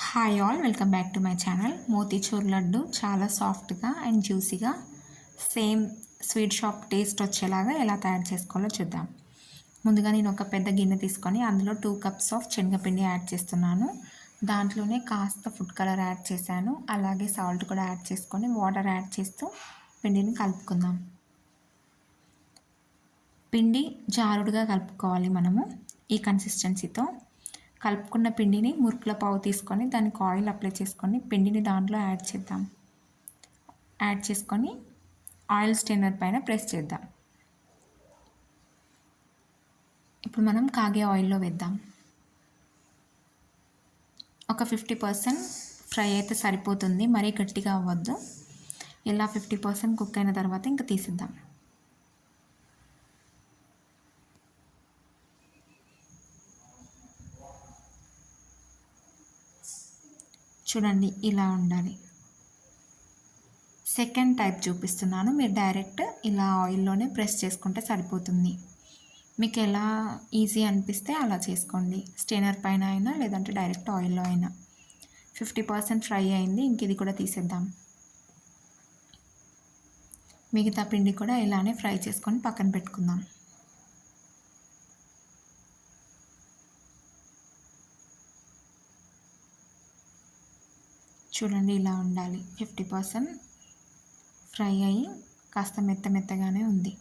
Hi all, welcome back to my channel. Motichoor laddu చాలా సాఫ్ట్గా and జ్యూసీగా సేమ్ స్వీట్ షాప్ టేస్ట్ వచ్చేలాగా ఎలా తయారు చేసుకోవాలో చూద్దాం. ముందుగా నేను ఒక పెద్ద గిన్నె తీసుకొని అందులో 2 కప్స్ ఆఫ్ శనగపిండి యాడ్ చేస్తున్నాను. దాంట్లోనే కాస్త ఫుడ్ కలర్ యాడ్ చేశాను. అలాగే సాల్ట్ కూడా యాడ్ చేసుకొని వాటర్ యాడ్ చేస్తూ పిండిని కలుపుకుందాం. పిండి జారుడుగా కలుపుకోవాలి మనము ఈ కన్సిస్టెన్సీతో. కలుపుకున్న పిండిని మురుకుల పావు తీసుకొని దానికి ఆయిల్ అప్లై చేసుకొని పిండిని దాంట్లో యాడ్ చేద్దాం. యాడ్ చేసుకొని ఆయిల్ స్టెయినర్ పైన ప్రెస్ చేద్దాం. ఇప్పుడు మనం కాగే ఆయిల్లో వేద్దాం. ఒక 50% ఫ్రై అయితే సరిపోతుంది, మరీ గట్టిగా అవ్వద్దు. ఇలా 50% కుక్ అయిన తర్వాత ఇంకా తీసిద్దాం. చూడండి, ఇలా ఉండాలి. సెకండ్ టైప్ చూపిస్తున్నాను. మీరు డైరెక్ట్ ఇలా ఆయిల్లోనే ప్రెస్ చేసుకుంటే సరిపోతుంది. మీకు ఎలా ఈజీ అనిపిస్తే అలా చేసుకోండి. స్టెయినర్ పైన అయినా లేదంటే డైరెక్ట్ ఆయిల్లో అయినా. 50% ఫ్రై అయింది. ఇంక ఇది కూడా తీసేద్దాం. మిగతా పిండి కూడా ఇలానే ఫ్రై చేసుకొని పక్కన పెట్టుకుందాం. చూడండి, ఇలా ఉండాలి. 50% ఫ్రై అయ్యి కాస్త మెత్తగానే ఉంది.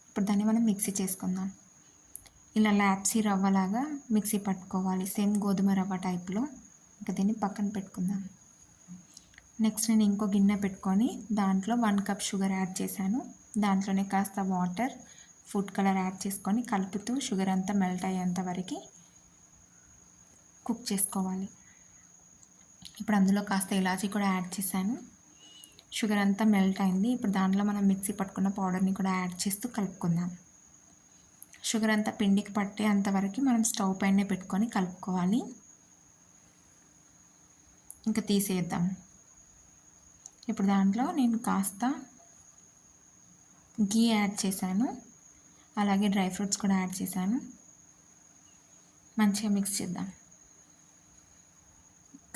ఇప్పుడు దాన్ని మనం మిక్సీ చేసుకుందాం. ఇలా లాప్సీ రవ్వలాగా మిక్సీ పట్టుకోవాలి, సేమ్ గోధుమ రవ్వ టైప్లో. ఇంకా దీన్ని పక్కన పెట్టుకుందాం. నెక్స్ట్ నేను ఇంకో గిన్నె పెట్టుకొని దాంట్లో 1 కప్ షుగర్ యాడ్ చేశాను. దాంట్లోనే కాస్త వాటర్, ఫుడ్ కలర్ యాడ్ చేసుకొని కలుపుతూ షుగర్ అంతా మెల్ట్ అయ్యేంత వరకు కుక్ చేసుకోవాలి. ఇప్పుడు అందులో కాస్త ఇలాచీ కూడా యాడ్ చేశాను. షుగర్ అంతా మెల్ట్ అయింది. ఇప్పుడు దాంట్లో మనం మిక్సీ పట్టుకున్న పౌడర్ని కూడా యాడ్ చేస్తూ కలుపుకుందాం. షుగర్ అంతా పిండికి పట్టే అంతవరకు మనం స్టవ్ పైనే పెట్టుకొని కలుపుకోవాలి. ఇంకా తీసేద్దాం. ఇప్పుడు దాంట్లో నేను కాస్త గీ యాడ్ చేశాను. అలాగే డ్రై ఫ్రూట్స్ కూడా యాడ్ చేశాను. మంచిగా మిక్స్ చేద్దాం.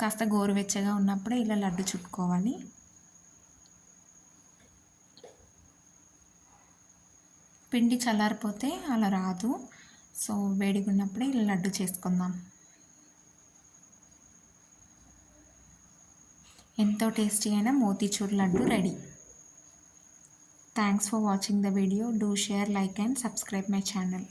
కాస్త గోరువెచ్చగా ఉన్నప్పుడే ఇలా లడ్డు చుట్టుకోవాలి. పిండి చల్లారిపోతే అలా రాదు. సో వేడిగా ఉన్నప్పుడే ఇలా లడ్డు చేసుకుందాం. ఎంతో టేస్టీ అయిన motichoor laddu ready. Thanks for watching the video. Do share, like and subscribe my channel.